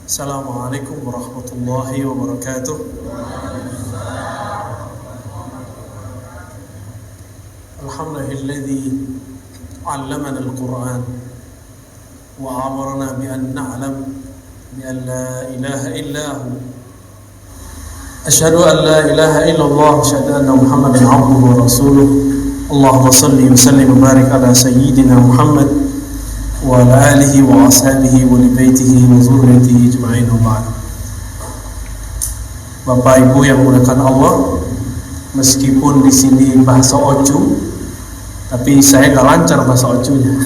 Assalamualaikum warahmatullahi wabarakatuh. Alhamdulillahilladzi 'allamana al-Qur'an wa amarna bi an na'lam bi an la ilaha illa hu. Asyhadu an la ilaha illallah wa asyhadu anna Muhammadan 'abduhu wa rasuluh. Allahumma shalli wa sallim wa barik ala sayyidina Muhammad wa ala alihi wa ashabihi wa li baitihi wa zurriyyatihi ajma'in wa ba'd. Bapak Ibu yang dimuliakan Allah, meskipun di sini bahasa Ocu, tapi saya nggak lancar bahasa Ocunya.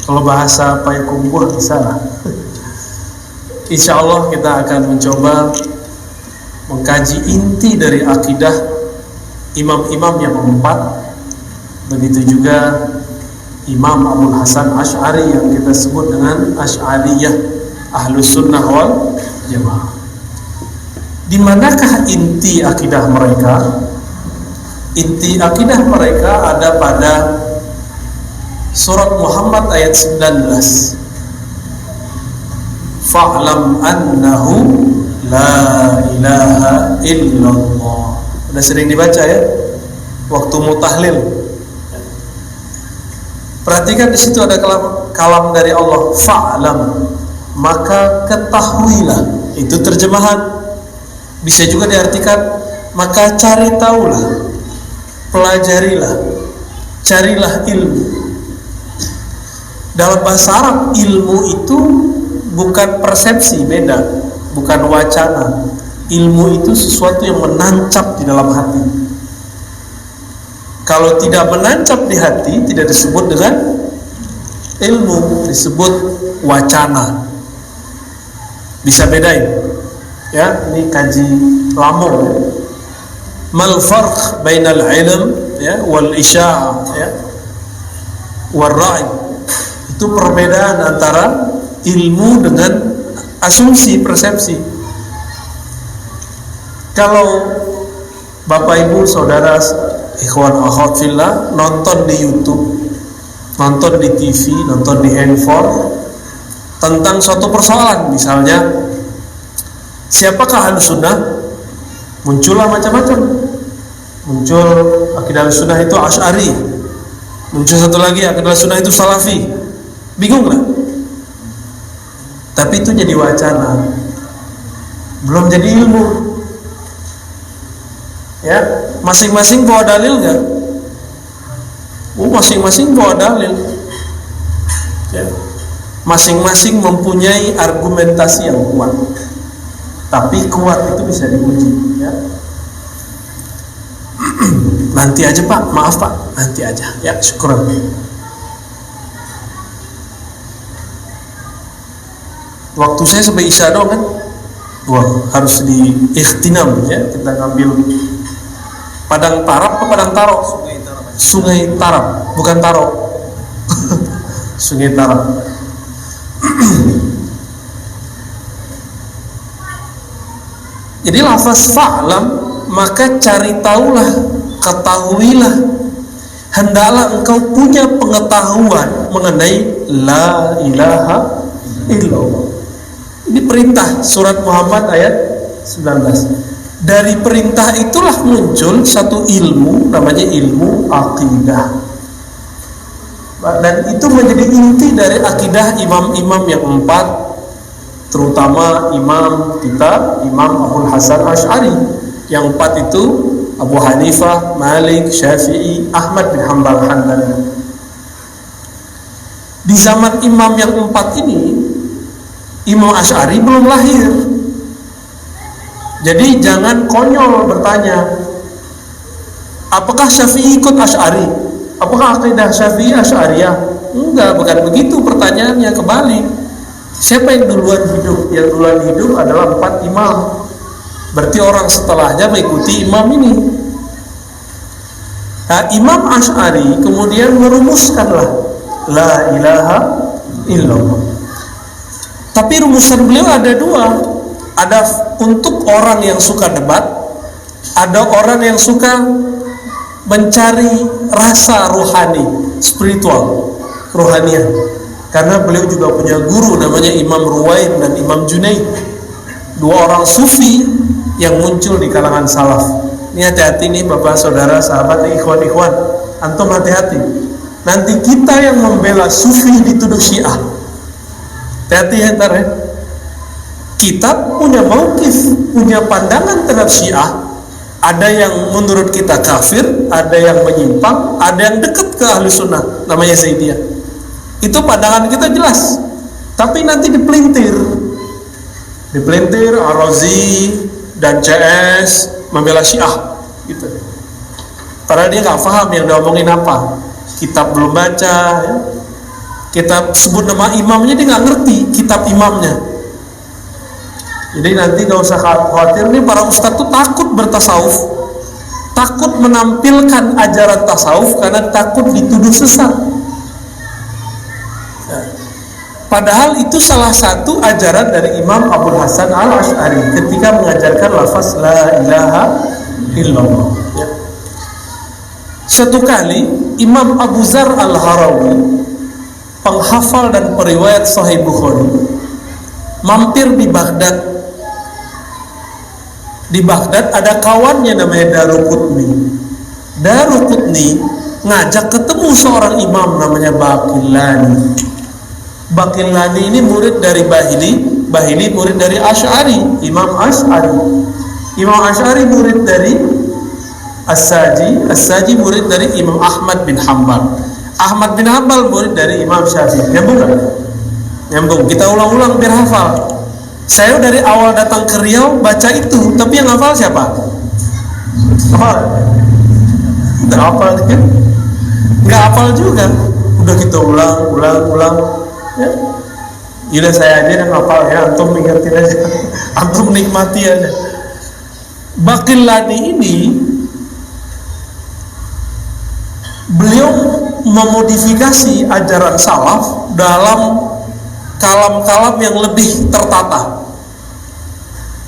Kalau bahasa Payakumbuh bisa lah. Insya Allah kita akan mencoba mengkaji inti dari akidah imam-imam yang empat. Begitu juga Imam Abul Hasan Asy'ari yang kita sebut dengan Asy'ariyah, Ahlus Sunnah wal Jamaah. Di manakah inti akidah mereka? Inti akidah mereka ada pada surat Muhammad ayat 19. Fa'lam annahu la ilaha illallah. Udah sering dibaca ya? Waktu mutahlil. Perhatikan di situ ada kalam dari Allah, fa'lam, maka ketahuilah. Itu terjemahan. Bisa juga diartikan maka cari tahulah, pelajarilah, carilah ilmu. Dalam bahasa Arab, ilmu itu bukan persepsi, beda, bukan wacana. Ilmu itu sesuatu yang menancap di dalam hati. Kalau tidak menancap di hati, tidak disebut dengan ilmu, disebut wacana. Bisa bedain, ya. Ini kaji lamung. Ya. Mal farq bainal ilm, ya, wal isya', ya, wal ra'i. Itu perbedaan antara ilmu dengan asumsi, persepsi. Kalau Bapak Ibu saudara, ikhwan akhwat fillah, nonton di YouTube, nonton di TV, nonton di handphone tentang suatu persoalan, misalnya siapakah Ahlus Sunnah, muncullah macam-macam. Muncul akidah Ahlus Sunnah itu Asy'ari, muncul satu lagi akidah Ahlus Sunnah itu Salafi. Bingung nggak? Tapi itu jadi wacana, belum jadi ilmu. Ya, masing-masing bawa dalil nggak? Masing-masing bawa dalil. Ya. Masing-masing mempunyai argumentasi yang kuat. Tapi kuat itu bisa diuji. Ya. Nanti aja Pak, maaf Pak, nanti aja. Ya, syukuran. Waktu saya sampai Isya doang kan? Wah, harus diikhtinam ya. Kita ngambil Padang Tarap ke Padang Taro? Sungai Tarap, bukan Taro. Sungai Tarap. Jadi lafaz fa'lam, maka cari tahulah, ketahuilah. Hendaklah engkau punya pengetahuan mengenai la ilaha illallah. Ini perintah surat Muhammad ayat 19. Dari perintah itulah muncul satu ilmu, namanya ilmu akidah. Dan itu menjadi inti dari akidah imam-imam yang empat, terutama imam kita, Imam Abul Hasan Asy'ari. Yang empat itu Abu Hanifah, Malik, Syafi'i, Ahmad bin Hanbal Hanbali. Di zaman imam yang empat ini, Imam Asy'ari belum lahir. Jadi jangan konyol bertanya, apakah Syafi'i ikut Asy'ari? Apakah akidah Syafi'i Asy'ariyah? Enggak, bukan begitu pertanyaannya, kebalik. Siapa yang duluan hidup? Yang duluan hidup adalah empat imam. Berarti orang setelahnya mengikuti imam ini. Nah, Imam Asy'ari kemudian merumuskanlah la ilaha illallah. Tapi rumusan beliau ada dua. Ada untuk orang yang suka debat, ada orang yang suka mencari rasa rohani, spiritual, kerohanian. Karena beliau juga punya guru namanya Imam Ruwaid dan Imam Junaid, dua orang sufi yang muncul di kalangan salaf. Ini hati-hati nih bapak, saudara, sahabat, ikhwan-ikhwan, antum hati-hati. Nanti kita yang membela sufi dituduh Syiah. Hati-hati ya ntar ya. Kita punya mauqif, punya pandangan terhadap Syiah. Ada yang menurut kita kafir, ada yang menyimpang, ada yang dekat ke ahli sunnah, namanya Zaidiyah. Itu pandangan kita jelas. Tapi nanti dipelintir Ar-Razi dan CS membela Syiah gitu. Padahal dia nggak paham yang diomongin apa. Kitab belum baca ya. Kita sebut nama imamnya dia nggak ngerti kitab imamnya. Jadi nanti nggak usah khawatir nih, para ustadz tuh takut bertasawuf, takut menampilkan ajaran tasawuf karena takut dituduh sesat. Padahal itu salah satu ajaran dari Imam Abu Hasan Al-Asy'ari ketika mengajarkan lafaz la ilaha illallah ya. Suatu kali Imam Abu Zar Al-Harawi, penghafal dan periwayat Sahih Bukhari, mampir di Baghdad. Di Baghdad ada kawannya namanya Daruqutni ngajak ketemu seorang imam namanya Baqillani ini murid dari Bahili murid dari Asy'ari, Imam Asy'ari murid dari As-Saji murid dari Imam Ahmad bin Hanbal murid dari Imam Syafi'i. Nyambung. Kita ulang-ulang biar hafal. Saya dari awal datang ke Riau baca itu, tapi yang hafal siapa? Nggak hafal juga. Udah kita ulang ya. Udah saya aja yang hafal ya, antum ingetin aja, antum nikmati aja. Baqillani ini beliau memodifikasi ajaran salaf dalam kalam-kalam yang lebih tertata,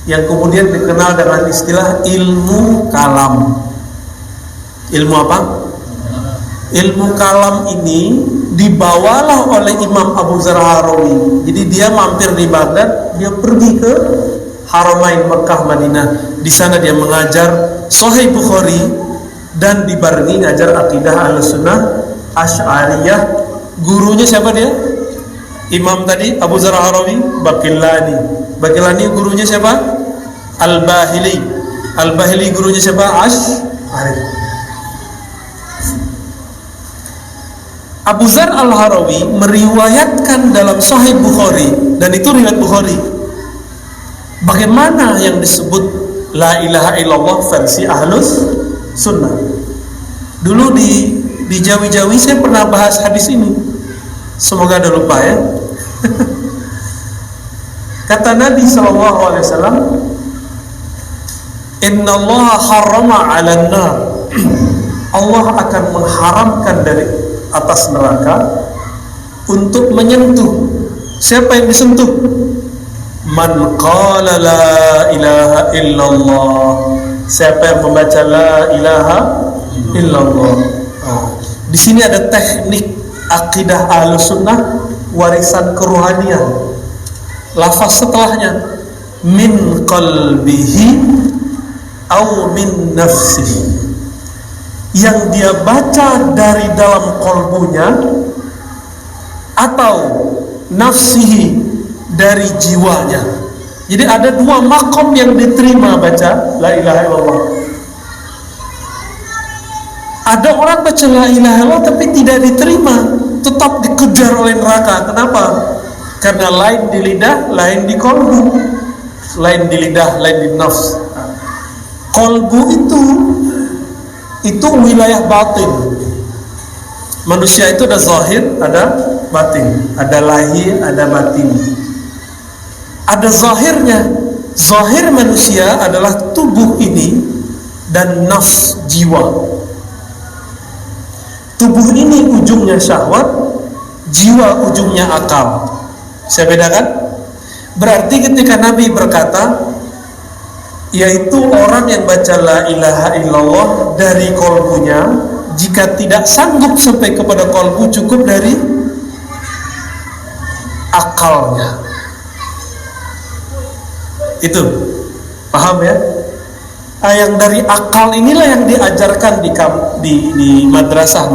yang kemudian dikenal dengan istilah ilmu kalam. Ilmu apa? Ilmu kalam ini dibawalah oleh Imam Abu Zar Harawi. Jadi dia mampir di Baghdad, dia pergi ke Haramain Mekah Madinah. Di sana dia mengajar Sahih Bukhari dan dibarengi ngajar akidah Ahlussunnah Asy'ariyah. Gurunya siapa dia? Imam tadi Abu Zar Harawi, Baqillani gurunya siapa? Al-Bahili gurunya siapa? Asy'ari. Abu Zar Al-Harawi meriwayatkan dalam Sahih Bukhari, dan itu riwayat Bukhari, bagaimana yang disebut la ilaha illallah versi Ahlus Sunnah. Dulu di Jawi-Jawi saya pernah bahas hadis ini, semoga ada lupa ya. Kata Nabi SAW, Inna Allah harrama 'alan nar. Allah akan mengharamkan dari atas neraka untuk menyentuh. Siapa yang disentuh? Man qala la ilaha illallah. Siapa yang membaca la ilaha illallah. Di sini ada teknik akidah Ahlussunnah, warisan kerohanian. Lafaz setelahnya min qalbihi au min nafsihi, yang dia baca dari dalam kolbunya atau nafsihi dari jiwanya. Jadi ada dua makom yang diterima baca la ilaha illallah. Ada orang baca la ilaha illallah tapi tidak diterima, tetap dikejar oleh neraka. Kenapa? Karena lain di lidah, lain di kolbu. Lain di lidah, lain di nafs. Kolbu itu wilayah batin. Manusia itu ada zahir, ada batin, ada lahir, ada batin. Ada zahirnya. Zahir manusia adalah tubuh ini dan nafs, jiwa. Tubuh ini ujungnya syahwat, jiwa ujungnya akal. Saya bedakan? Berarti ketika Nabi berkata, yaitu orang yang baca la ilaha illallah dari kolbunya, jika tidak sanggup sampai kepada kolbu, cukup dari akalnya. Itu paham ya? Yang dari akal inilah yang diajarkan di madrasah,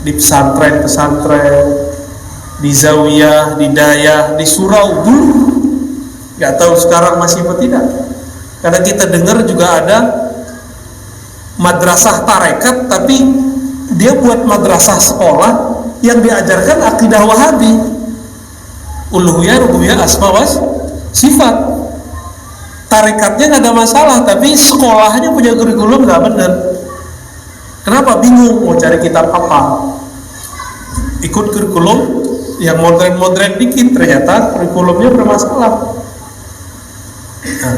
di pesantren, di zawiyah, di dayah, di surau dulu. Gak tahu sekarang masih atau tidak. Karena kita dengar juga ada madrasah tarekat, tapi dia buat madrasah sekolah yang diajarkan akidah Wahabi, uluhiyah, rububiyah, asma wa sifat. Tarekatnya nggak ada masalah, tapi sekolahnya punya kurikulum nggak benar. Kenapa? Bingung mau cari kitab apa, ikut kurikulum yang modern dikit, ternyata kurikulumnya bermasalah. Nah,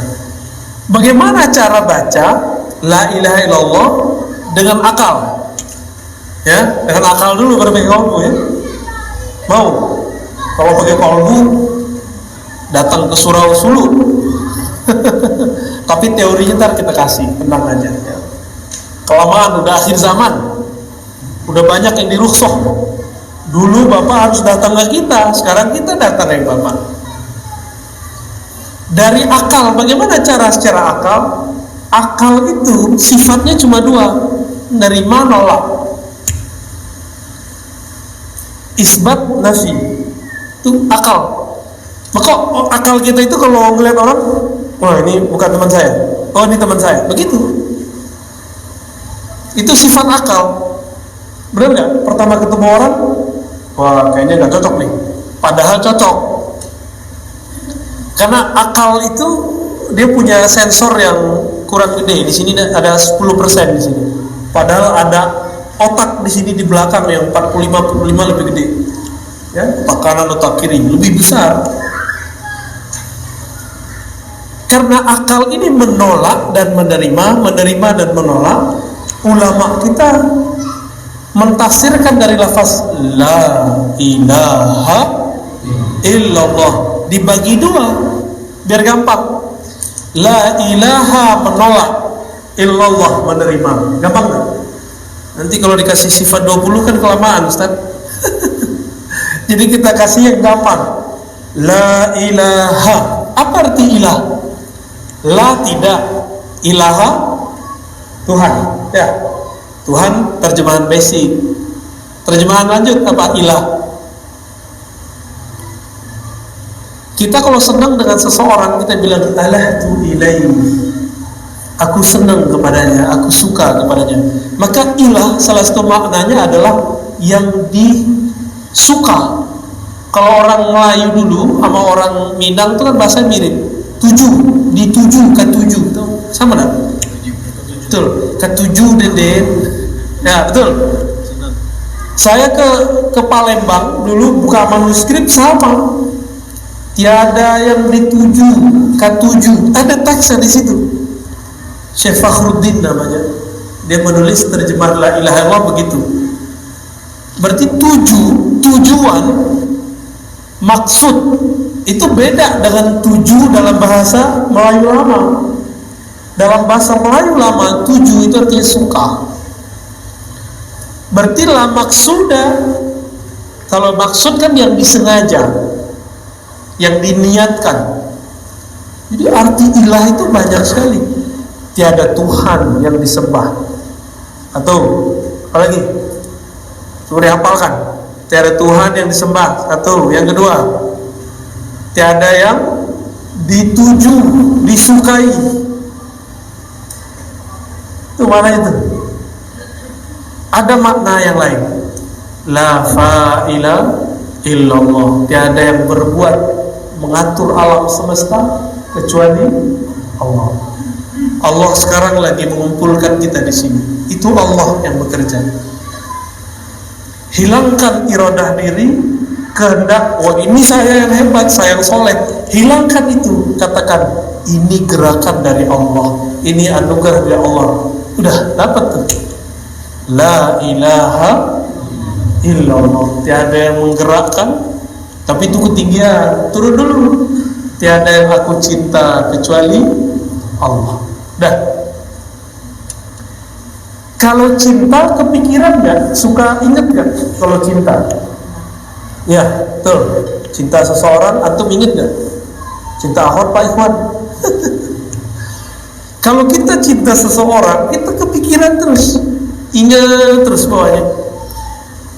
bagaimana cara baca la ilaha illallah dengan akal? Ya, dengan akal dulu baru pakai kolbu ya. Mau? Kalau pakai kolbu datang ke surau Sulu. Tapi teorinya ntar kita kasih, tenang aja ya. Kelamaan, udah akhir zaman, udah banyak yang dirukhsah. Dulu Bapak harus datang ke kita, sekarang kita datang ke Bapak. Dari akal, bagaimana cara secara akal? Akal itu sifatnya cuma dua, nerima, nolak. Isbat, nafi, itu akal. Maka akal kita itu kalau ngeliat orang, wah ini bukan teman saya, oh ini teman saya, begitu. Itu sifat akal. Benar nggak? Pertama ketemu orang, wah kayaknya nggak cocok nih, padahal cocok. Karena akal itu dia punya sensor yang kurang gede. Di sini ada 10% di sini, padahal ada otak di sini di belakang yang 45 lebih gede. Ya, otak kanan, otak kiri lebih besar. Karena akal ini menolak dan menerima dan menolak, ulama kita mentafsirkan dari lafaz la ilaha illallah dibagi dua biar gampang. La ilaha menolak, illallah menerima. Gampang gak? Nanti kalau dikasih sifat 20 kan kelamaan, Ustaz. Jadi kita kasih yang gampang. La ilaha. Apa arti ilah? La tidak, ilaha Tuhan. Ya, Tuhan terjemahan basic. Terjemahan lanjut apa? Ilah. Kita kalau senang dengan seseorang, kita bilang alahtu ilaihi, aku senang kepadanya, aku suka kepadanya. Maka ilah salah satu maknanya adalah yang disuka. Kalau orang Melayu dulu sama orang Minang itu kan bahasa mirip. Dituju, ketujuh, sama tak? Betul, ketujuh deden. Ya betul. Saya ke Palembang dulu buka manuskrip sama. Tiada yang dituju, ketujuh. Ada teksnya di situ. Syekh Fakhruddin namanya. Dia menulis terjemah la ilaha illallah begitu. Berarti tujuan, maksud itu beda dengan tuju dalam bahasa Melayu lama. Dalam bahasa Melayu lama, tuju itu artinya suka. Berarti la maksuda. Kalau maksud kan yang disengaja, yang diniatkan. Jadi arti ilah itu banyak sekali. Tiada Tuhan yang disembah. Atau apa lagi? Coba dihafalkan. Tiada Tuhan yang disembah. Satu. Yang kedua, tiada yang dituju, disukai. Itu mana itu? Ada makna yang lain. La fa'ila illallah. Tiada yang berbuat mengatur alam semesta kecuali Allah. Allah sekarang lagi mengumpulkan kita di sini. Itu Allah yang bekerja. Hilangkan iradah diri, kehendak, oh ini saya yang hebat, saya yang soleh. Hilangkan itu, katakan ini gerakan dari Allah, ini anugerah dari Allah. Udah dapat tuh. La ilaha illallah. Tiada yang menggerakkan, tapi itu ketinggian. Turun dulu. Tiada yang aku cinta kecuali Allah. Dah. Kalau cinta kepikiran nggak? Suka inget nggak kalau cinta? Ya, betul. cinta seseorang, antum ingat nggak? Cinta akhwat Pak Ikhwan. Kalau kita cinta seseorang, kita kepikiran terus, ingat terus bawahnya.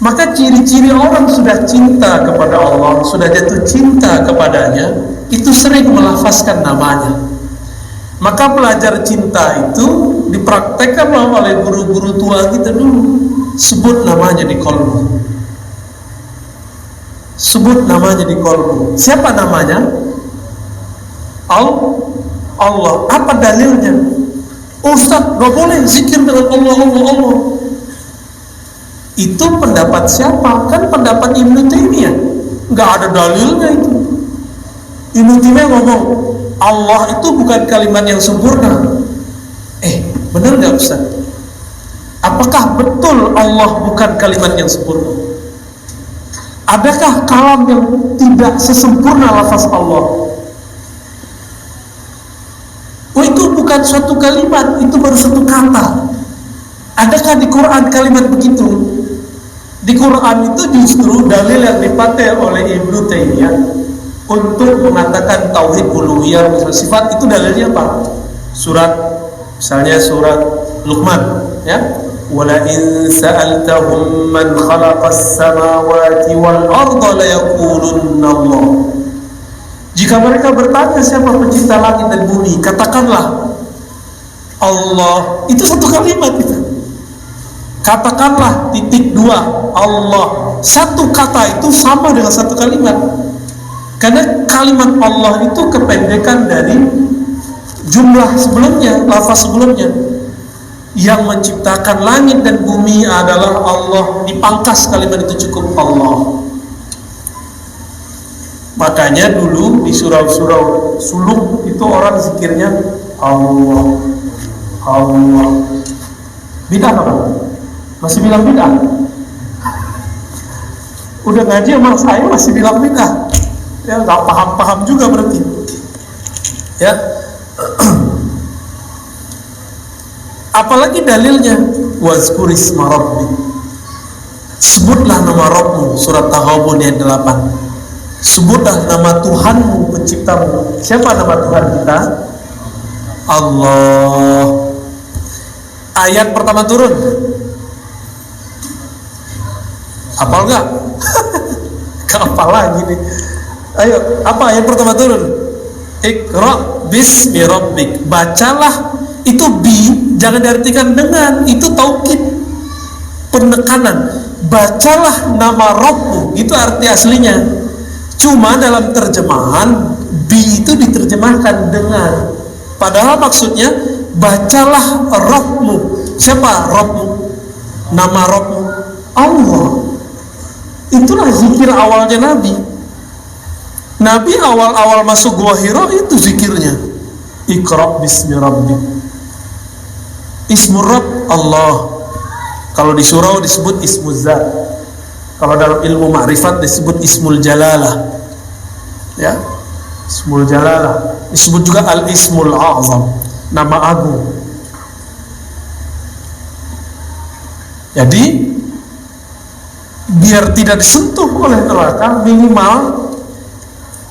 Maka ciri-ciri orang sudah cinta kepada Allah, sudah jatuh cinta kepadanya, itu sering melafazkan namanya. Maka belajar cinta itu dipraktekkan oleh guru-guru tua kita dulu. Sebut namanya di kolbu. Sebut namanya di kolbu. Siapa namanya? Allah. Apa dalilnya? Ustaz, gak boleh zikir dengan Allah. Itu pendapat siapa? Kan pendapat Ibnu Taimiyah. Gak ada dalilnya itu. Ibnu Taimiyah ngomong, Allah itu bukan kalimat yang sempurna. Benar gak Ustaz? Apakah betul Allah bukan kalimat yang sempurna? Adakah kalam yang tidak sesempurna lafaz Allah? Itu bukan suatu kalimat, itu baru satu kata. Adakah di Quran kalimat begitu? Di Quran itu justru dalil yang dipakai oleh Ibnu Taimiyah untuk mengatakan tauhid uluhiyah sifat, itu dalilnya apa? Misalnya surat Luqman, ya. Wala in sa'altahum man khalaqas samawati wal arda la yaqulunna Allah. Jika mereka bertanya siapa pencipta langit dan bumi, katakanlah Allah. Itu satu kalimat itu. Katakanlah (2) Allah. Satu kata itu sama dengan satu kalimat. Karena kalimat Allah itu kependekan dari jumlah sebelumnya, lafaz sebelumnya. Yang menciptakan langit dan bumi adalah Allah. Dipangkas kalimat itu cukup Allah. Makanya dulu di surau-surau suluk itu orang zikirnya Allah. Bidah apa? Masih bilang bidah? Udah ngaji sama saya masih bilang bidah. Ya nggak paham juga berarti. Ya. Apalagi dalilnya wazkurisma rabbik. Sebutlah nama Rabbmu, surat Taghabun ayat 8. Sebutlah nama Tuhanmu, penciptamu. Siapa nama Tuhan kita? Allah. Ayat pertama turun. Hafal nggak? Hafal lagi nih. Ayo, apa ayat pertama turun? Iqra bismi rabbik. Bacalah. Itu jangan diartikan dengan, itu taukid, penekanan. Bacalah nama Rabbmu, itu arti aslinya. Cuma dalam terjemahan itu diterjemahkan dengan, padahal maksudnya bacalah Rabbmu. Siapa Rabbmu? Nama Rabbmu Allah. Itulah zikir awalnya Nabi. Nabi awal-awal masuk Gua Hira itu zikirnya Iqra bismi rabbik. Ismur Rabb Allah. Kalau di surau disebut Ismuz Zat. Kalau dalam ilmu ma'rifat disebut Ismul Jalalah. Ya, Ismul Jalalah. Disebut juga Al-Ismul A'zam, nama agung. Jadi biar tidak disentuh oleh neraka, minimal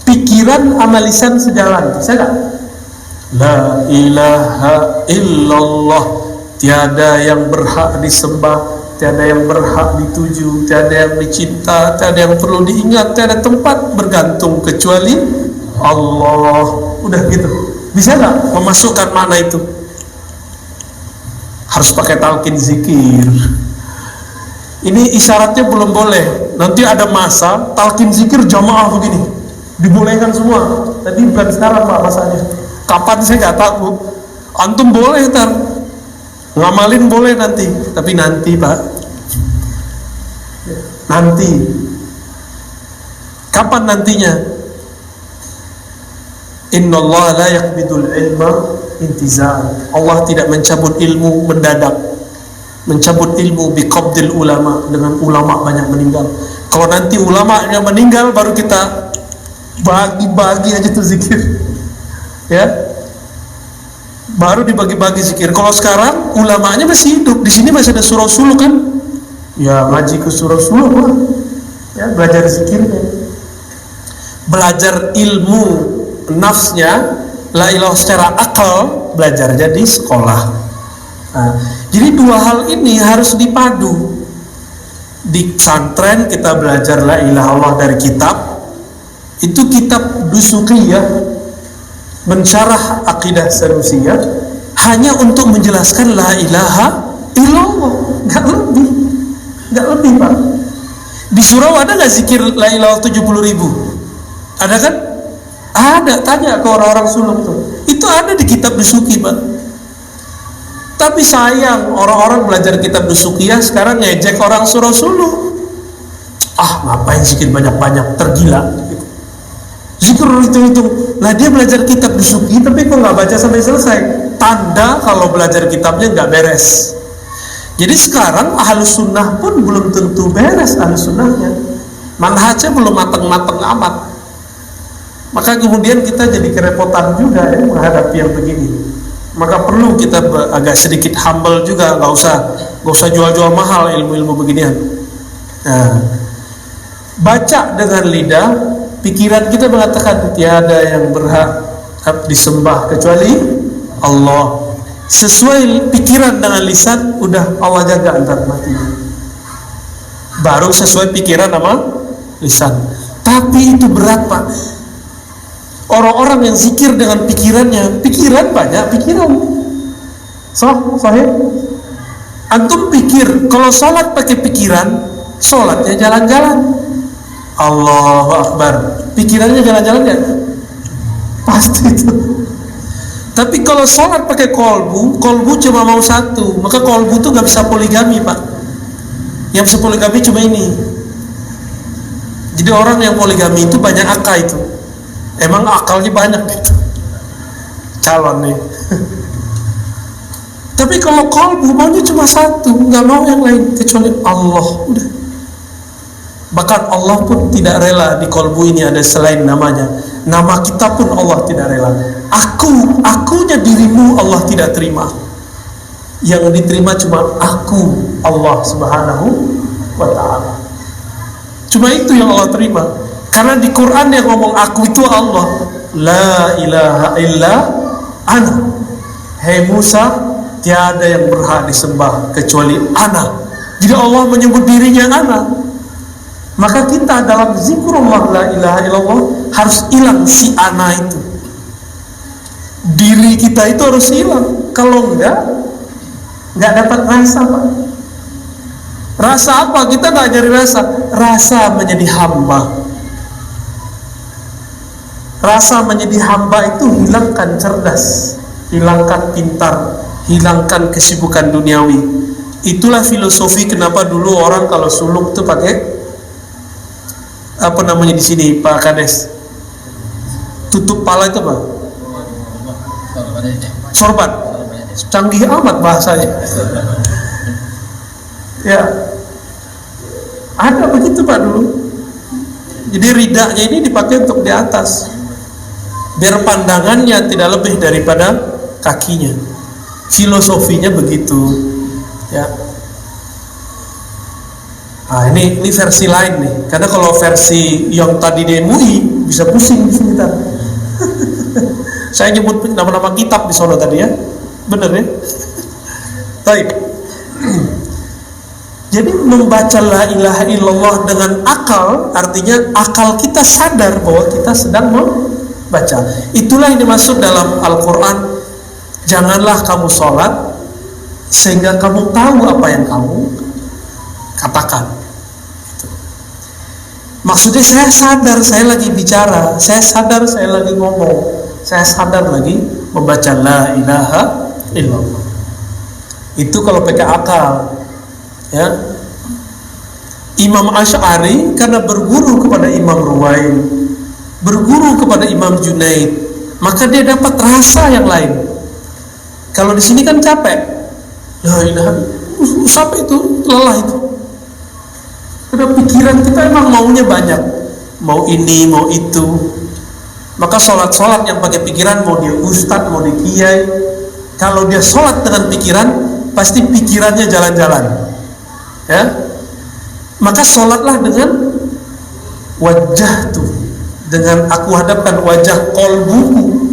pikiran amalisan sejalan. Bisa gak? La ilaha illallah. Tiada yang berhak disembah, tiada yang berhak dituju, tiada yang dicinta, tiada yang perlu diingat, tiada tempat bergantung kecuali Allah. Udah gitu. Bisa gak memasukkan makna itu? Harus pakai talqin zikir. Ini isyaratnya belum boleh. Nanti ada masa talqin zikir jamaah begini, dibolehkan semua. Tadi bukan sekarang Pak masanya. Kapan saya nggak tahu. Antum boleh ntar ngamalin boleh nanti, tapi nanti Pak. Nanti. Kapan nantinya? Innallaha la yaqbidul ilma intiza'an. Allah tidak mencabut ilmu mendadak. Mencabut ilmu biqabdil ulama, dengan ulama banyak meninggal. Kalau nanti ulamanya meninggal baru kita bagi-bagi aja tuh zikir. Ya. Baru dibagi-bagi zikir. Kalau sekarang ulamanya masih hidup. Di sini masih ada surau suluk kan? Ya ngaji ke surau suluk lah. Ya, belajar zikirnya. belajar ilmu nafsnya la ilaha secara akal, belajarnya di sekolah. Nah, jadi dua hal ini harus dipadu. Di pesantren kita belajar la ilaha Allah dari kitab, itu kitab Dusukiyah, mensyarah akidah Sanusiyah, hanya untuk menjelaskan la ilaha illallah, nggak lebih Pak. Di surau ada nggak zikir la ilaha 70.000? Ada kan? Ada, tanya ke orang-orang suluk tuh. Itu ada di kitab Dusuki Pak. Tapi sayang, orang-orang belajar kitab Dusukiyah sekarang ngejek orang surau suluk. Ngapain zikir banyak-banyak, tergila gitu. Zikir itu. Lah dia belajar kitab Dusuki tapi kok nggak baca sampai selesai. Tanda kalau belajar kitabnya nggak beres. Jadi sekarang ahlus sunnah pun belum tentu beres ahlus sunnahnya. Manhajnya belum matang-matang amat. Maka kemudian kita jadi kerepotan juga ya menghadapi yang begini. Maka perlu kita agak sedikit humble juga, nggak usah jual-jual mahal ilmu-ilmu beginian. Nah, baca dengan lidah, pikiran kita mengatakan tiada yang berhak disembah kecuali Allah. Sesuai pikiran dengan lisan, udah Allah jaga antar matinya. Baru sesuai pikiran sama lisan. Tapi itu berat Pak. Orang-orang yang zikir dengan pikirannya, pikiran banyak pikiran. Sahih. Antum pikir kalau sholat pakai pikiran, sholatnya jalan-jalan. Allahu Akbar. Pikirannya jalan-jalan ya? Pasti itu. Tapi kalau sholat pakai kolbu cuma mau satu, maka kolbu itu nggak bisa poligami Pak. Yang bisa poligami cuma ini. Jadi orang yang poligami itu banyak akal itu. Emang akalnya banyak gitu calon nih. Tapi kalau kolbu maunya cuma satu, nggak mau yang lain kecuali Allah. Udah. Bahkan Allah pun tidak rela di kolbu ini ada selain namanya. Nama kita pun Allah tidak rela. Akunya dirimu Allah tidak terima. Yang diterima cuma aku, Allah Subhanahu wa ta'ala. Cuma itu yang Allah terima. Karena di Quran yang ngomong aku itu Allah. La ilaha illa ana. Hei Musa, tiada yang berhak disembah kecuali ana. Jadi Allah menyebut dirinya ana. Maka kita dalam zikrullah la ilaha illallah harus hilang si ana itu. Diri kita itu harus hilang. Kalau enggak dapat rasa Pak. Rasa apa? Kita enggak nyari rasa. Rasa menjadi hamba. Rasa menjadi hamba itu hilangkan cerdas, hilangkan pintar, hilangkan kesibukan duniawi. Itulah filosofi kenapa dulu orang kalau suluk tuh pakai apa namanya di sini Pak Kades, tutup pala itu apa? Sorban. Canggih amat bahasanya. Ya, ada begitu Pak dulu. Jadi ridaknya ini dipakai untuk di atas, biar pandangannya tidak lebih daripada kakinya. Filosofinya begitu ya. Ini versi lain nih. Karena kalau versi yang tadi di MUI bisa pusing di sini tadi. Saya nyebut nama-nama kitab di sono tadi ya. Bener ya? Baik. Jadi membaca la ilaha illallah dengan akal, artinya akal kita sadar bahwa kita sedang membaca. Itulah yang dimaksud dalam Al-Quran. Janganlah kamu sholat sehingga kamu tahu apa yang kamu katakan. Maksudnya saya sadar saya lagi bicara, saya sadar saya lagi ngomong, saya sadar lagi membaca la ilaha illallah. Itu kalau pakai akal. Ya, Imam Asy'ari karena berguru kepada Imam Ruwain, berguru kepada Imam Junaid, maka dia dapat rasa yang lain. Kalau di sini kan capek, la ilaha sampai itu lelah itu. Karena pikiran kita emang maunya banyak, mau ini mau itu. Maka sholat yang pakai pikiran, mau dia ustadz mau dia kiai, kalau dia sholat dengan pikiran, pasti pikirannya jalan-jalan. Ya, maka sholatlah dengan wajah tuh dengan aku hadapkan wajah kolbuku.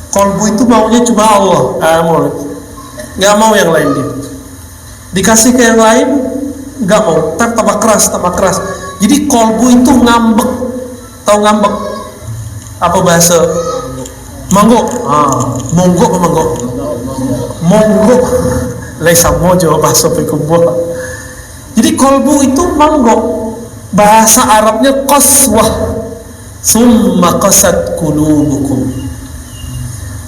Kolbu itu maunya cuma Allah, nggak mau yang lain dia. Dikasih ke yang lain nggak mau, tambah keras. Jadi kolbu itu ngambek. Tahu ngambek? Apa bahasa? Monggo. Monggo apa monggo? Monggo. Laisa mojo bahasa pekumbuh. Jadi kolbu itu monggo. Bahasa Arabnya qaswah. Summa qasat qulubukum.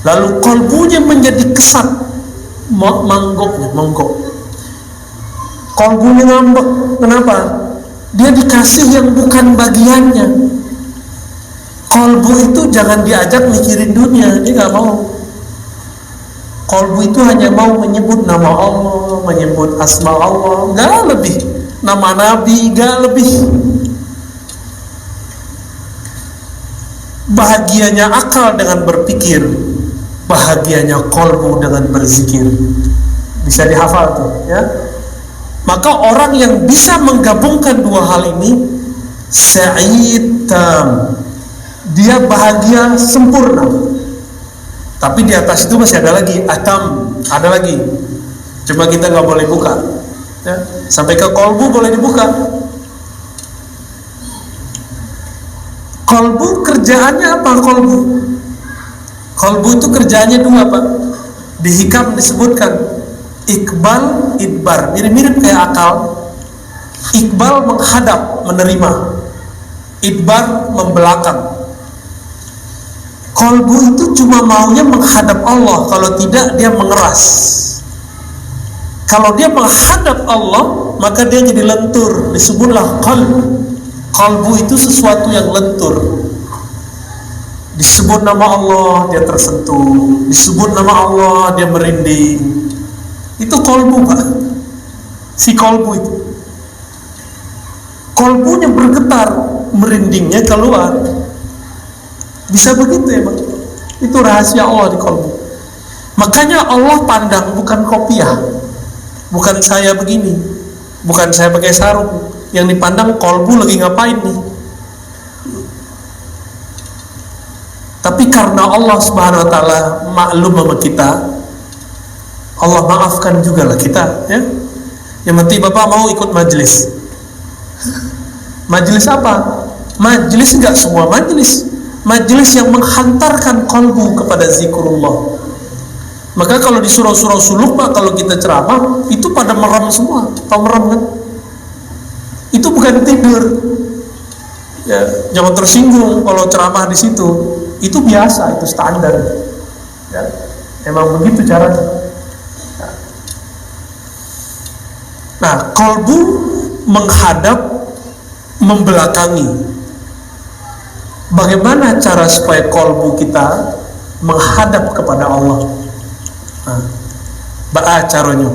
Lalu kolbunya menjadi kesat. Monggo. Kolbunya ngambek. Kenapa? Dia dikasih yang bukan bagiannya. Kolbu itu jangan diajak mikirin dunia, dia nggak mau. Kolbu itu hanya mau menyebut nama Allah, menyebut asma Allah, nggak lebih. Nama Nabi, nggak lebih. Bahagianya akal dengan berpikir, bahagianya kolbu dengan berzikir. Bisa dihafal tuh, ya. Maka orang yang bisa menggabungkan dua hal ini, sa'id tam, dia bahagia sempurna. Tapi di atas itu masih ada lagi atam, ada lagi. Cuma kita nggak boleh buka, ya. Sampai ke kolbu boleh dibuka. Kolbu kerjaannya apa? Kolbu itu kerjaannya dua, Pak. Di hikam disebutkan Iqbal, idbar, mirip-mirip kayak akal. Iqbal menghadap, menerima. Idbar membelakang. Kolbu itu cuma maunya menghadap Allah, kalau tidak dia mengeras. Kalau dia menghadap Allah, maka dia jadi lentur, disebutlah qalb. Kolbu itu sesuatu yang lentur. Disebut nama Allah, dia tersentuh. Disebut nama Allah, dia merinding. Itu kolbu, Pak. Si kolbu itu, kolbunya bergetar, merindingnya keluar. Bisa begitu ya, Pak? Itu rahasia Allah di kolbu. Makanya Allah pandang bukan kopiah, bukan saya begini, bukan saya pakai sarung. Yang dipandang kolbu lagi ngapain nih. Tapi karena Allah Subhanahu wa ta'ala maklum sama kita, Allah maafkan juga lah kita, ya. Yang penting Bapak mau ikut majelis. Majelis apa? Majelis enggak semua majelis. Majelis yang menghantarkan kolbu kepada zikrullah. Maka kalau di surau-surau suluk, Pak, kalau kita ceramah, itu pada merem semua. Tahu merem kan? Itu bukan tidur. Ya, jangan tersinggung kalau ceramah di situ. Itu biasa, itu standar. Ya, emang begitu caranya. Nah, kolbu menghadap, membelakangi. Bagaimana cara supaya kolbu kita menghadap kepada Allah? Nah, ba'a caranya.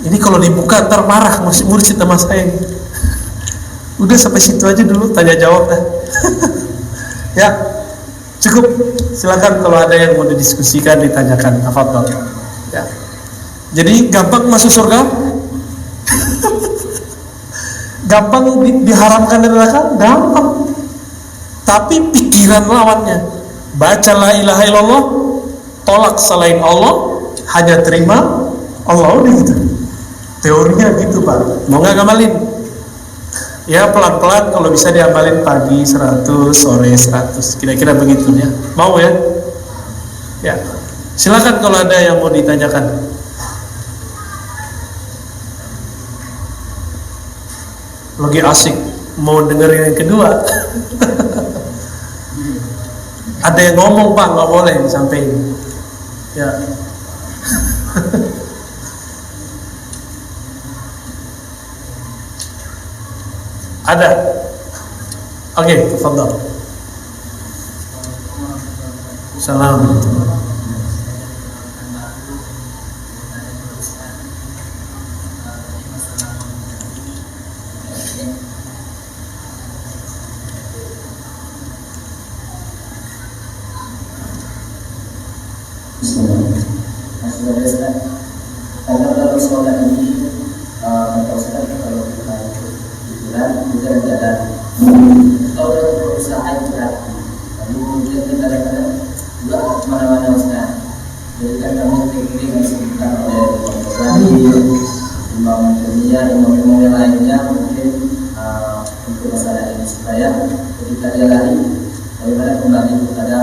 Ini kalau dibuka ntar marah masih murid sama saya. Udah sampai situ aja dulu, tanya jawab dah. Ya, cukup. Silakan kalau ada yang mau didiskusikan, ditanyakan. Tafadhol. Ya. Jadi gampang masuk surga? Gampang diharamkan dari neraka? Gampang. Tapi pikiran lawannya. Baca la ilaha illallah, tolak selain Allah, hanya terima Allah, udah gitu. Teorinya gitu, Pak. Mau nggak ngamalin? Ya pelan-pelan, kalau bisa diamalin pagi 100, sore 100, kira-kira begitu ya. Mau ya? Ya. Silakan kalau ada yang mau ditanyakan. Lagi asik mau dengerin yang kedua. Ada yang ngomong, Pak, nggak boleh disampaikan. Ya. Ada. Oke, tafadhol. Salam. Karena kalau sholat ini, kalau kita hiburan, kita tidak ada hati. Lalu kemudian kan kadang-kadang juga kemana-mana Ustaz. Jadi kan kami sering disebutkan oleh Al-Ghazali, Imam Dunia, imam yang lainnya mungkin untuk masalah ini supaya ketika dia lari bagaimana kembali kepada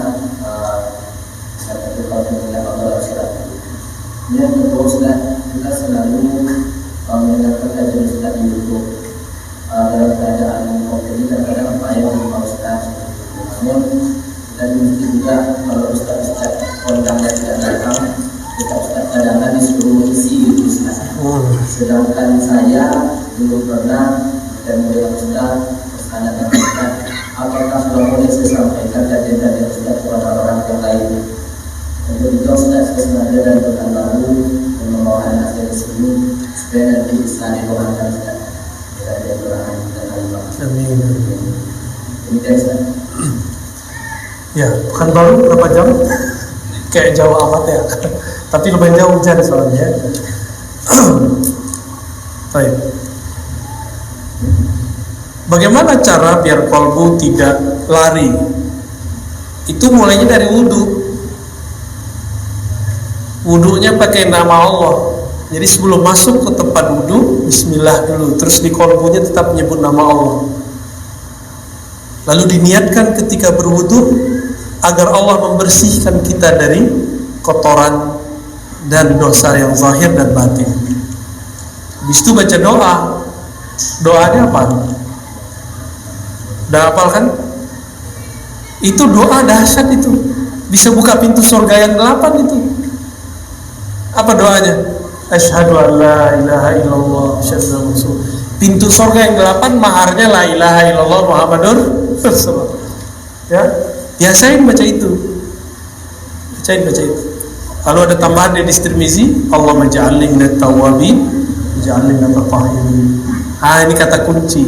satu kau yang Allah Surat. Yang kedua Ustaz, kita selalu mendengarkan kajian Ustaz di YouTube dalam keadaan COVID ini kadang-kadang payah untuk Ustaz. Namun kita mesti juga kalau Ustaz kondangnya tidak datang, kita Ustaz cadangan disuruh isi gitu Ustaz. Sedangkan saya belum pernah bertemu dengan Ustaz, bertanya dengan Ustaz, apakah sudah boleh saya sampaikan kajian-kajian Ustaz kepada orang yang lain? Untuk itu Ustaz saya sengaja dari Pekanbaru dan membawakan hasil di sini supaya nanti bisa dibawakan Ustaz. Dari Tuhan dan Allah. Amin. Demikian Ustaz. Ya, Pekanbaru berapa jam? Kayak jauh amat ya. Tapi lumayan jauh hujan soalnya. Baik. Bagaimana cara biar kolbu tidak lari? Itu mulainya dari wudhu. Wudhunya pakai nama Allah. Jadi sebelum masuk ke tempat wudhu, bismillah dulu. Terus di kolbunya tetap menyebut nama Allah. Lalu diniatkan ketika berwudhu agar Allah membersihkan kita dari kotoran dan dosa yang zahir dan batin. Habis itu baca doa. Doanya apa? Udah hafal kan? Itu doa dahsyat itu. Bisa buka pintu surga yang 8 itu. Apa doanya? Asyhadu an la ilaha illallah asyhadu rasul. Pintu surga yang 8 maharnya la ilaha illallah Muhammadur Rasulullah. Ya, biasain baca itu. Baca itu. Kalau ada tambahan dari Tirmizi, Allah maj'alni minat tawwabin, maj'alni minat mutatahhirin. Ini kata kunci.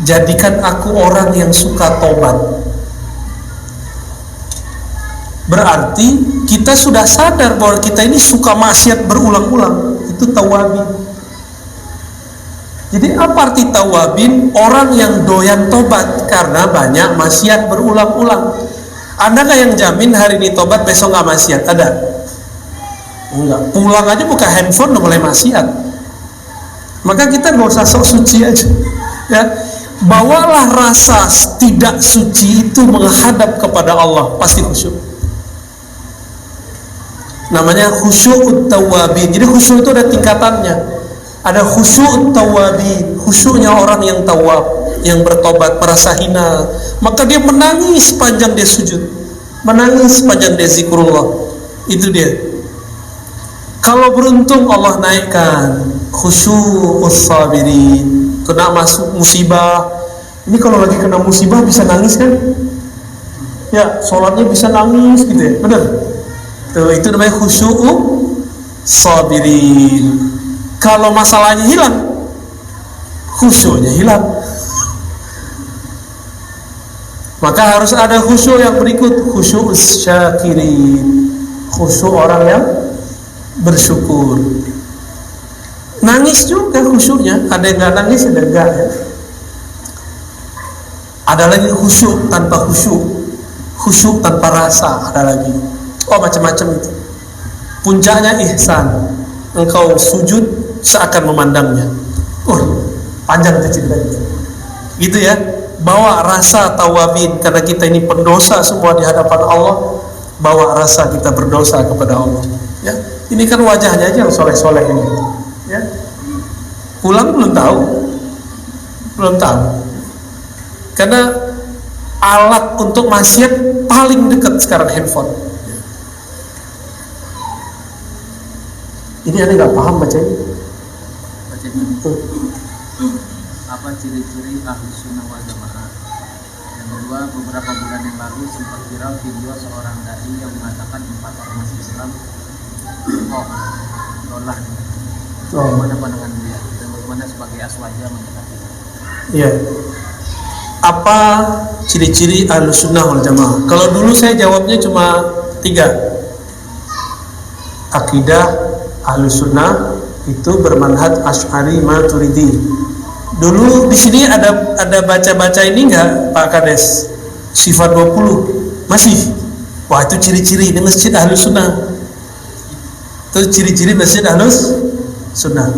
Jadikan aku orang yang suka tobat. Berarti kita sudah sadar bahwa kita ini suka maksiat berulang-ulang. Itu tawabin. Jadi apa arti tawabin? Orang yang doyan tobat karena banyak maksiat berulang-ulang. Adakah yang jamin hari ini tobat besok nggak maksiat? Ada? Enggak. Pulang aja buka handphone udah mulai maksiat. Maka kita nggak usah sok suci aja. Ya, bawalah rasa tidak suci itu menghadap kepada Allah, pasti khusyuk. Namanya khusyuk tawabin. Jadi khusyuk itu ada tingkatannya. Ada khusyuk tawabin, khusyuknya orang yang tawab, yang bertobat, merasa hina, maka dia menangis sepanjang dia sujud, menangis sepanjang dia zikrullah. Itu dia. Kalau beruntung Allah naikkan khusyuk sabirin. Kena masuk musibah. Ini kalau lagi kena musibah bisa nangis kan? Ya, sholatnya bisa nangis gitu ya, benar? Tuh, itu namanya khusyuk sabirin. Kalau masalahnya hilang, khusyuknya hilang. Maka harus ada khusyuk yang berikut, khusyuk syakirin, khusyuk orang yang bersyukur. Nangis juga khusyuknya, ada yang nggak nangis, ada yang enggak ya. Ada lagi khusyuk tanpa khusyuk, khusyuk tanpa rasa, ada lagi. Oh, macam-macam itu. Puncaknya ihsan, engkau sujud seakan memandangnya. Panjang itu cerita itu. Gitu ya. Bawa rasa tawabin, karena kita ini pendosa semua di hadapan Allah. Bawa rasa kita berdosa kepada Allah. Ya, ini kan wajahnya aja yang soleh-soleh ini. Ya, pulang belum tahu. Karena alat untuk maksiat paling dekat sekarang handphone. Ini ada nggak paham bacanya? Apa ciri-ciri ahli sunnah wal jamaah? Yang kedua, beberapa bulan yang lalu sempat viral video seorang dai yang mengatakan 4 ormas Islam dolah. Bagaimana pandangan dia? Dan bagaimana sebagai aswaja mendekati? Iya. Apa ciri-ciri ahli sunnah wal jamaah? Kalau dulu saya jawabnya cuma 3. Akidah ahli sunnah itu bermanhaj Asy'ari Maturidi. Dulu di sini ada baca-baca ini enggak Pak Kades? sifat 20 masih. Wah, itu ciri-ciri ini masjid Ahlus Sunnah. Itu ciri-ciri masjid Ahlus Sunnah.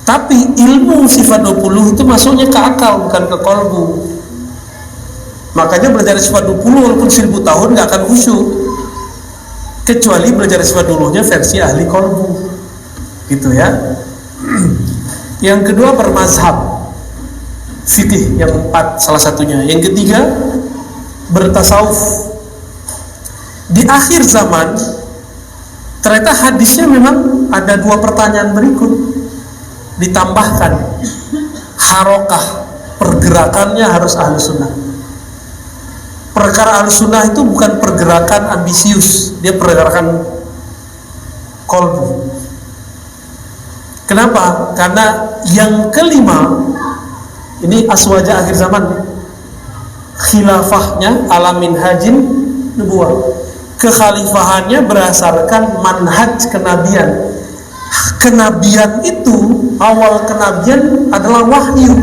Tapi ilmu sifat 20 itu masuknya ke akal, bukan ke kolbu. Makanya belajar sifat 20 walaupun 1000 tahun gak akan khusyuk, kecuali belajar sifat 20-nya versi ahli kolbu, gitu ya. Yang kedua bermazhab, fikih yang 4 salah satunya. Yang ketiga bertasawuf. Di akhir zaman ternyata hadisnya memang ada 2 pertanyaan berikut ditambahkan. Harokah, pergerakannya harus ahli sunnah. Perkara ahli sunnah itu bukan pergerakan ambisius, dia pergerakan kolbu. Kenapa? Karena yang kelima ini aswaja akhir zaman, khilafahnya ala minhajin nubuwah. Kekhalifahannya berdasarkan manhaj kenabian. Kenabian itu, awal kenabian adalah wahyu.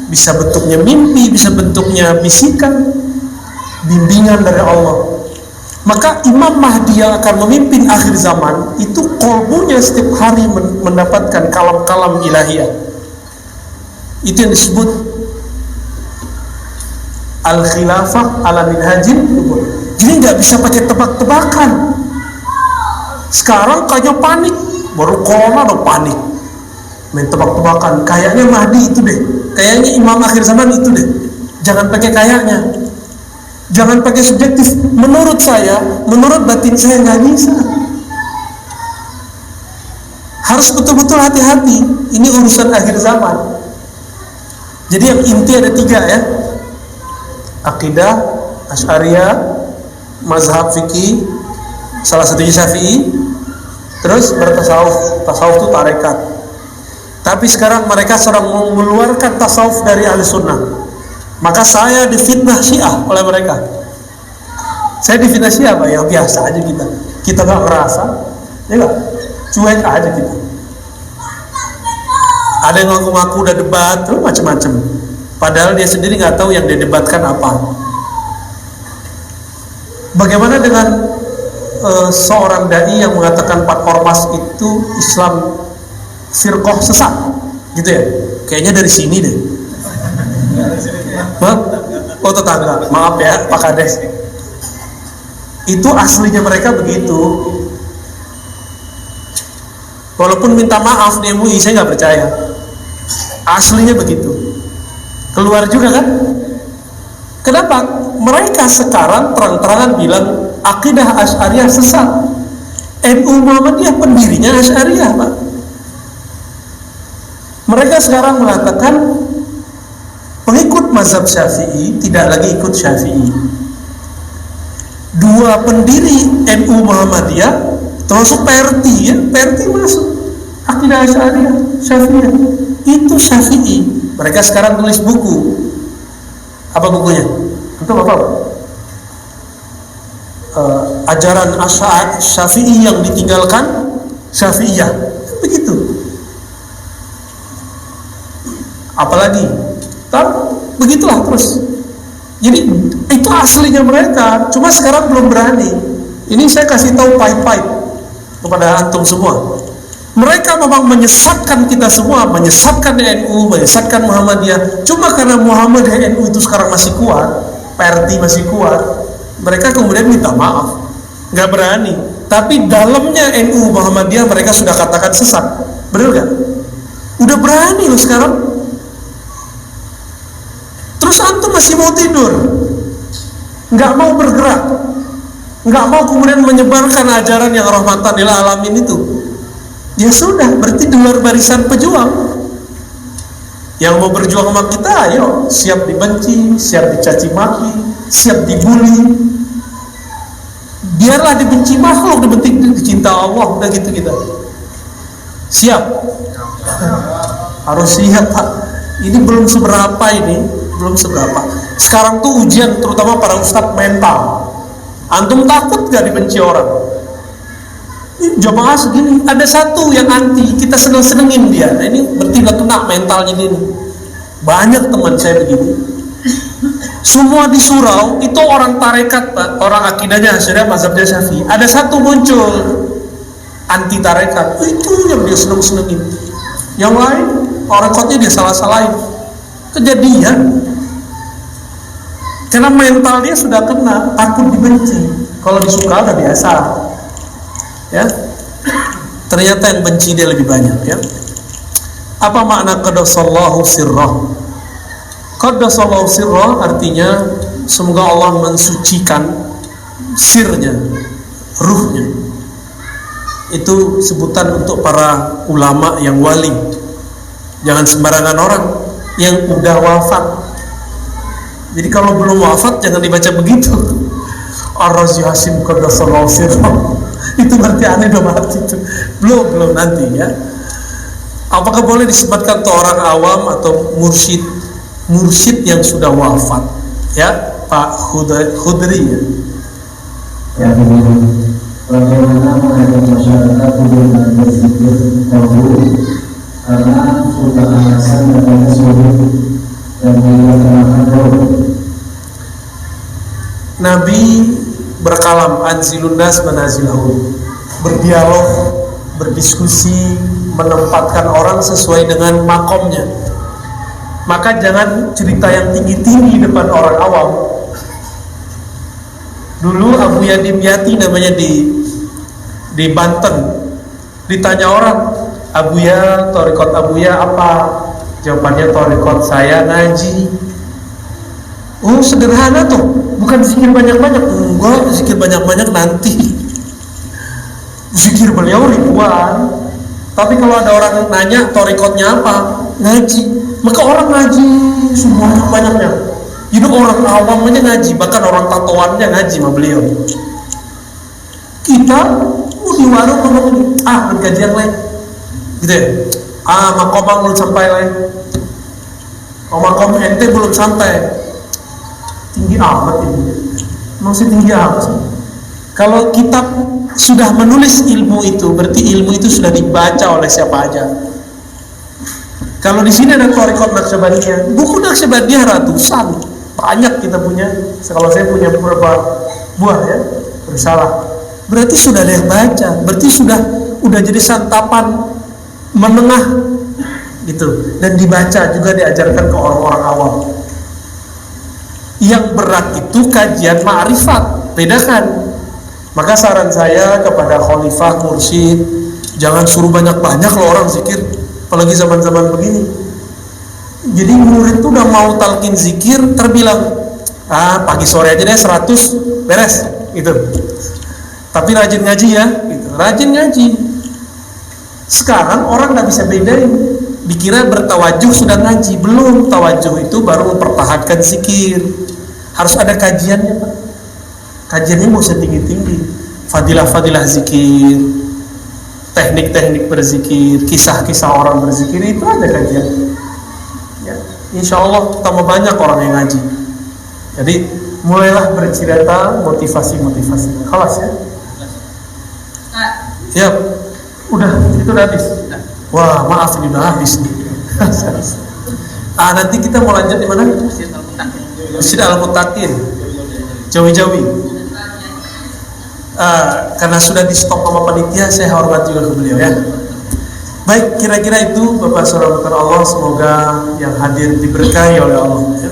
Bisa bentuknya mimpi, bisa bentuknya bisikan, bimbingan dari Allah. Maka Imam Mahdi yang akan memimpin akhir zaman itu kolbunya setiap hari mendapatkan kalam-kalam ilahiyah. Itu yang disebut al-khilafah ala minhajin nubuwah. Jadi nggak bisa pakai tebak-tebakan. Sekarang kayaknya panik, baru corona udah panik, main tebak-tebakan. Kayaknya Mahdi itu deh, kayaknya Imam akhir zaman itu deh. Jangan pakai kayaknya, jangan pakai subjektif. Menurut saya, menurut batin saya nggak bisa. Harus betul-betul hati-hati. Ini urusan akhir zaman. Jadi yang inti ada 3 ya: akidah, Asy'ariyah, mazhab fikih, salah satunya Syafi'i, terus bertasawuf. Tasawuf itu tarekat. Tapi sekarang mereka sedang mengeluarkan tasawuf dari ahli sunnah. Maka saya difitnah Syiah oleh mereka. Saya difitnah Syiah Pak, ya biasa aja kita nggak merasa, ya nggak, cuek aja kita. Ada yang ngaku-ngaku udah debat, tuh macam-macam. Padahal dia sendiri nggak tahu yang dia debatkan apa. Bagaimana dengan seorang dai yang mengatakan 4 ormas itu Islam firqah sesat, gitu ya? Kayaknya dari sini deh. Oh tetangga, maaf ya Pak Kades. Itu aslinya mereka begitu. Walaupun minta maaf di MUI, saya nggak percaya. Aslinya begitu. Keluar juga kan? Kenapa? Mereka sekarang terang-terangan bilang akidah Asy'ariyah sesat. NU Muhammadiyah pendirinya Asy'ariyah Pak. Mereka sekarang mengatakan pengikut mazhab Syafi'i tidak lagi ikut Syafi'i. 2 pendiri NU Muhammadiyah termasuk PRT ya, PRT masuk akidah Asy'ariyah, Syafi'iyah. Itu Syafi'i. Mereka sekarang tulis buku. Apa bukunya? Itu apa? Ajaran Syafi'i yang ditinggalkan Syafi'iyah. Begitu. Apalagi? Begitulah terus. Jadi itu aslinya mereka, cuma sekarang belum berani. Ini saya kasih tahu pahit-pahit kepada antum semua. Mereka memang menyesatkan kita semua, menyesatkan NU, menyesatkan Muhammadiyah. Cuma karena Muhammadiyah NU itu sekarang masih kuat, PRT masih kuat, mereka kemudian minta maaf, nggak berani. Tapi dalamnya NU Muhammadiyah mereka sudah katakan sesat, benar nggak? Udah berani loh sekarang. Terus antum masih mau tidur, nggak mau bergerak, nggak mau kemudian menyebarkan ajaran yang rahmatan lil alamin itu. Ya sudah, berarti di luar barisan pejuang. Yang mau berjuang sama kita, ayo, siap dibenci, siap dicaci maki, siap dibully. Biarlah dibenci makhluk, dicinta Allah, udah gitu kita. Siap. Harus siap Pak. Ini belum seberapa ini, belum seberapa. Sekarang tuh ujian terutama para ustadz mental. Antum takut gak dibenci orang? Jamaah segini, ada satu yang anti, kita seneng-senengin dia. Nah, ini berarti udah kena mentalnya dia nih. Banyak teman saya begini. Semua di surau itu orang tarekat, Pak, orang akidahnya Asy'ariyah, mazhabnya Syafi'i. Ada satu muncul anti tarekat, itu yang dia seneng-senengin. Yang lain orang kotnya dia salah-salahin. Kejadian. Karena mental dia sudah kena, takut dibenci. Kalau disuka udah biasa. Ya. Ternyata yang benci dia lebih banyak, ya. Apa makna qaddasallahu sirrah? Qaddasallahu sirrah artinya semoga Allah mensucikan sirnya, ruhnya. Itu sebutan untuk para ulama yang wali. Jangan sembarangan orang yang udah wafat. Jadi kalau belum wafat jangan dibaca begitu. Ar-Razi Hashim qaddasallahu sirrah. Itu berarti aneh udah mati itu. Belum nanti, ya. Apakah boleh disebutkan ke orang awam atau mursyid yang sudah wafat, ya, Pak Khudri, ya? Ya, bagaimana mengajak masyarakat untuk berzikir tauhid karena sudah alasan dan sulit dan tidak terlalu. Nabi berkalam, anzilun nas manazilahum, berdialog, berdiskusi, menempatkan orang sesuai dengan makomnya. Maka jangan cerita yang tinggi-tinggi depan orang awam. Dulu Abu Yadim Yati namanya di Banten, ditanya orang, Abuya, thariqat Abuya apa? Jawabannya, thariqat saya ngaji. Oh, sederhana tuh, bukan zikir banyak-banyak. Enggak, zikir banyak-banyak nanti. Zikir beliau ribuan. Tapi kalau ada orang nanya thariqatnya apa, ngaji, maka orang ngaji semuanya banyaknya. Jadi orang awam aja ngaji, bahkan orang tatoannya ngaji sama beliau. Kita di warung ngomong, bergajian lain, gitu ya. Makom belum sampai lain. Makom ente belum sampai. Tinggi amat ini. Masih tinggi amat sih. Kalau kitab sudah menulis ilmu itu, berarti ilmu itu sudah dibaca oleh siapa aja. Kalau di sini ada thariqat Naqsyabandiyah, buku Naqsyabandiyah ratusan, banyak kita punya. Kalau saya punya beberapa buah, ya, bersalah. Berarti sudah ada yang baca, berarti udah jadi santapan menengah gitu, dan dibaca juga, diajarkan ke orang-orang awam. Yang berat itu kajian ma'rifat, bedakan. Maka saran saya kepada khalifah, mursyid, jangan suruh banyak-banyak loh orang zikir, apalagi zaman-zaman begini. Jadi murid tuh udah mau talqin zikir, terbilang pagi sore aja deh 100 beres gitu. Tapi rajin ngaji, ya gitu. Rajin ngaji. Sekarang orang nggak bisa bedain, dikira bertawajuh sudah ngaji. Belum, tawajuh itu baru mempertahankan zikir. Harus ada kajiannya, Pak. Kajiannya mau setinggi-tinggi, fadilah-fadilah zikir, teknik-teknik berzikir, kisah-kisah orang berzikir, itu ada kajian, ya. Insya Allah tambah banyak orang yang ngaji. Jadi mulailah bercerita motivasi-motivasi. Kelas, ya. Ya, udah, itu udah habis. Wah, maaf ini udah habis nih. Nanti kita mau lanjut di mana? Masjid Al-Muttaqin, Jawi-Jawi. Karena sudah di stop sama panitia, saya hormat juga ke beliau, ya. Baik, kira-kira itu Bapak Saudara Allah, semoga yang hadir diberkahi oleh Allah, ya.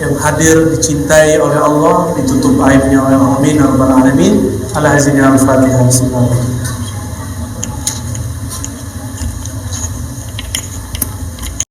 Yang hadir dicintai oleh Allah, ditutup aibnya oleh Allah. Amin ya rabbal alamin. Al-Fatihah. Bismillahirrahmanirrahim.